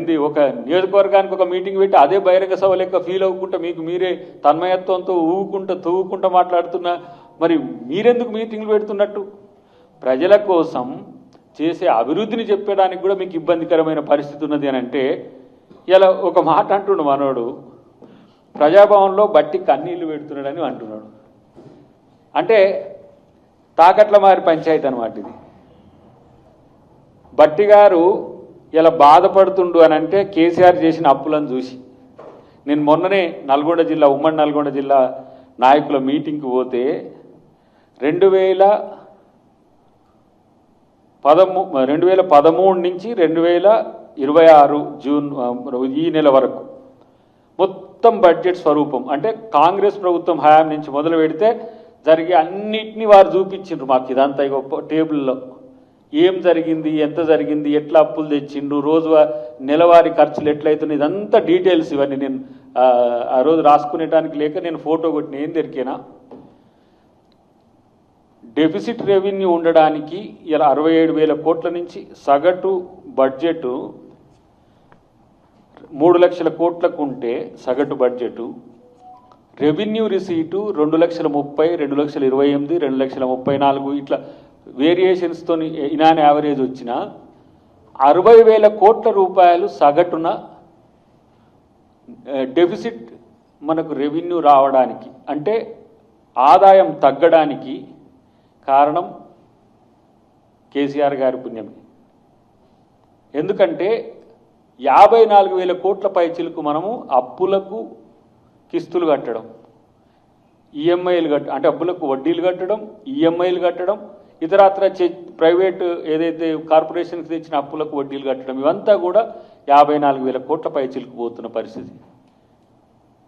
ఏంది ఒక నియోజకవర్గానికి ఒక మీటింగ్ పెట్టి అదే బహిరంగ సభ లెక్క ఫీల్ అవ్వకుండా మీకు మీరే తన్మయత్వంతో ఊవుకుంటూ మాట్లాడుతున్నా మరి మీరెందుకు మీటింగ్లు పెడుతున్నట్టు? ప్రజల కోసం చేసే అభివృద్ధిని చెప్పడానికి కూడా మీకు ఇబ్బందికరమైన పరిస్థితి ఉన్నది అని అంటే ఇలా ఒక మాట అంటుండు మనోడు, ప్రజాభవన్లో బట్టి కన్నీళ్లు పెడుతున్నాడని అంటున్నాడు. అంటే తాకట్ల మారి పంచాయతీ అన్నమాట ఇది. బట్టి గారు ఇలా బాధపడుతుండు అని అంటే కేసీఆర్ చేసిన అప్పులను చూసి. నేను మొన్ననే నల్గొండ జిల్లా ఉమ్మడి నల్గొండ జిల్లా నాయకుల మీటింగ్కి పోతే 2013 నుంచి 2026 జూన్ ఈ నెల వరకు మొత్తం బడ్జెట్ స్వరూపం అంటే కాంగ్రెస్ ప్రభుత్వం హయాం నుంచి మొదలు పెడితే జరిగే అన్నిటినీ వారు చూపించిండ్రు మాకు. ఇదంతా టేబుల్లో ఏం జరిగింది, ఎంత జరిగింది, ఎట్లా అప్పులు తెచ్చిండ్రు, రోజు నెలవారీ ఖర్చులు ఎట్లయితున్నాయి, ఇదంతా డీటెయిల్స్. ఇవన్నీ నేను ఆ రోజు రాసుకునేటానికి లేక నేను ఫోటో కొట్టిన. ఏం దొరికేనా డెఫిసిట్ రెవెన్యూ ఉండడానికి ఇలా 67,000 కోట్ల నుంచి సగటు బడ్జెట్ 3 లక్షల కోట్లకు ఉంటే సగటు బడ్జెట్ రెవెన్యూ రిసీటు 2,30,000, 2,28,000, 2,34,000 ఇట్లా వేరియేషన్స్తో ఇనాన్ యావరేజ్ వచ్చిన 60,000 కోట్ల రూపాయలు సగటున డెఫిసిట్ మనకు రెవెన్యూ రావడానికి అంటే ఆదాయం తగ్గడానికి కారణం కేసీఆర్ గారి పుణ్యమే. ఎందుకంటే 54,000 కోట్ల పైచిలకు మనము అప్పులకు కిస్తులు కట్టడం, ఈఎంఐలు అంటే అప్పులకు వడ్డీలు కట్టడం, ఈఎంఐలు కట్టడం, ఇతరత్ర ప్రైవేటు ఏదైతే కార్పొరేషన్కి తెచ్చిన అప్పులకు వడ్డీలు కట్టడం, ఇవంతా కూడా 54,000 కోట్ల పైచిలకు పోతున్న పరిస్థితి.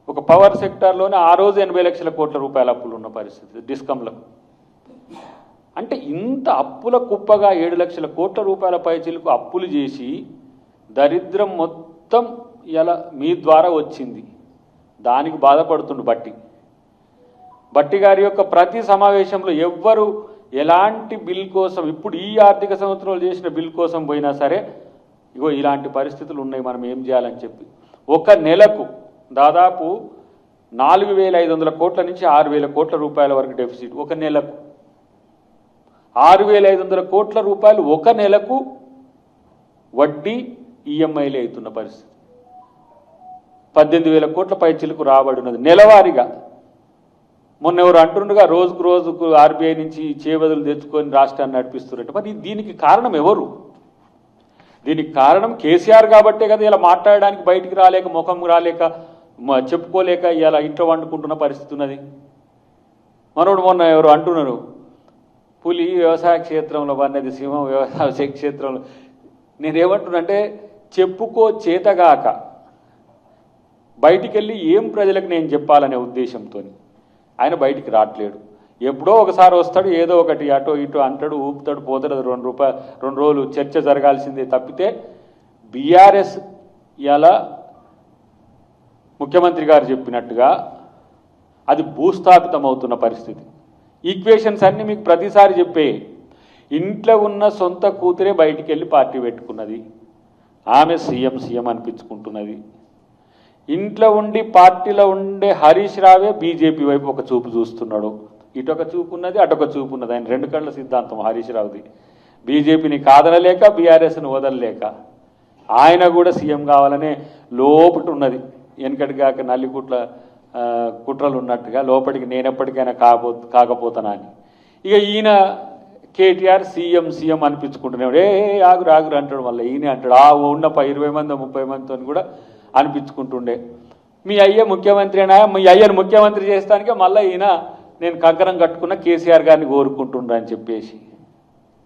ఒక పవర్ సెక్టార్లోనే ఆ రోజు 80 లక్షల కోట్ల రూపాయల అప్పులు ఉన్న పరిస్థితి డిస్కంలకు. అంటే ఇంత అప్పుల కుప్పగా 7 లక్షల కోట్ల రూపాయల పైచిలకు అప్పులు చేసి దరిద్రం మొత్తం ఇలా మీ ద్వారా వచ్చింది. దానికి బాధపడుతుండు బట్టి గారి యొక్క ప్రతి సమావేశంలో ఎవ్వరు ఎలాంటి బిల్ కోసం, ఇప్పుడు ఈ ఆర్థిక సంవత్సరంలో చేసిన బిల్ కోసం పోయినా సరే ఇగో ఇలాంటి పరిస్థితులు ఉన్నాయి, మనం ఏం చేయాలని చెప్పి ఒక నెలకు దాదాపు 4,500 కోట్ల నుంచి 6,000 కోట్ల రూపాయల వరకు డెఫిసిట్. ఒక నెలకు 6,500 కోట్ల రూపాయలు ఒక నెలకు వడ్డీ ఈఎంఐలే అవుతున్న పరిస్థితి. 18,000 కోట్ల పైచిలకు రాబడినది నెలవారీగా. మొన్న ఎవరు అంటుండగా రోజుకు ఆర్బీఐ నుంచి చేబదులు తెచ్చుకొని రాష్ట్రాన్ని నడిపిస్తున్నట్టు. మరి దీనికి కారణం ఎవరు? దీనికి కారణం కేసీఆర్ కాబట్టే కదా ఇలా మాట్లాడడానికి బయటికి రాలేక, ముఖం రాలేక, చెప్పుకోలేక ఇలా ఇంట్లో వండుకుంటున్న పరిస్థితి ఉన్నది. మనోడు మొన్న ఎవరు అంటున్నారు, పులి వ్యవసాయ క్షేత్రంలో వన్నది, సింహం వ్యవసాయ క్షేత్రంలో. నేనేమంటున్నానంటే చెప్పుకో చేతగాక బయటికి వెళ్ళి ఏం ప్రజలకు నేను చెప్పాలనే ఉద్దేశంతో ఆయన బయటికి రావట్లేడు. ఎప్పుడో ఒకసారి వస్తాడు, ఏదో ఒకటి అటో ఇటో అంటాడు, ఊపుతాడు, పోతాడు. 2 రోజులు చర్చ జరగాల్సిందే తప్పితే బీఆర్ఎస్ ఇలా ముఖ్యమంత్రి గారు చెప్పినట్టుగా అది భూస్థాపితం అవుతున్న పరిస్థితి. ఈక్వేషన్స్ అన్నీ మీకు ప్రతిసారి చెప్పే. ఇంట్లో ఉన్న సొంత కూతురే బయటికి వెళ్ళి పార్టీ పెట్టుకున్నది, ఆమె సీఎం అనిపించుకుంటున్నది. ఇంట్లో ఉండి పార్టీలో ఉండే హరీష్ రావే బీజేపీ వైపు ఒక చూపు చూస్తున్నాడు. ఇటొక చూపు ఉన్నది, అటొక చూపు ఉన్నది. ఆయన 2 కళ్ళ సిద్ధాంతం హరీష్ రావుది. బీజేపీని కాదనలేక, బీఆర్ఎస్ని వదలలేక ఆయన కూడా సీఎం కావాలనే లోపట ఉన్నది. వెనకటి కాక నల్లికుట్ల కుట్రలు ఉన్నట్టుగా లోపలికి నేనెప్పటికైనా కాకపోతానా అని. ఇక ఈయన కేటీఆర్ సీఎం అనిపించుకుంటున్నాడు. ఆగురు అంటాడు. మళ్ళీ ఈయన అంటాడు ఉన్న 20 మంది 30 మందితో కూడా అనిపించుకుంటుండే. మీ అయ్య ముఖ్యమంత్రినా, మీ అయ్యను ముఖ్యమంత్రి చేస్తానికే మళ్ళీ ఈయన నేను కంకణం కట్టుకున్న కేసీఆర్ గారిని కోరుకుంటుండ్రా అని చెప్పేసి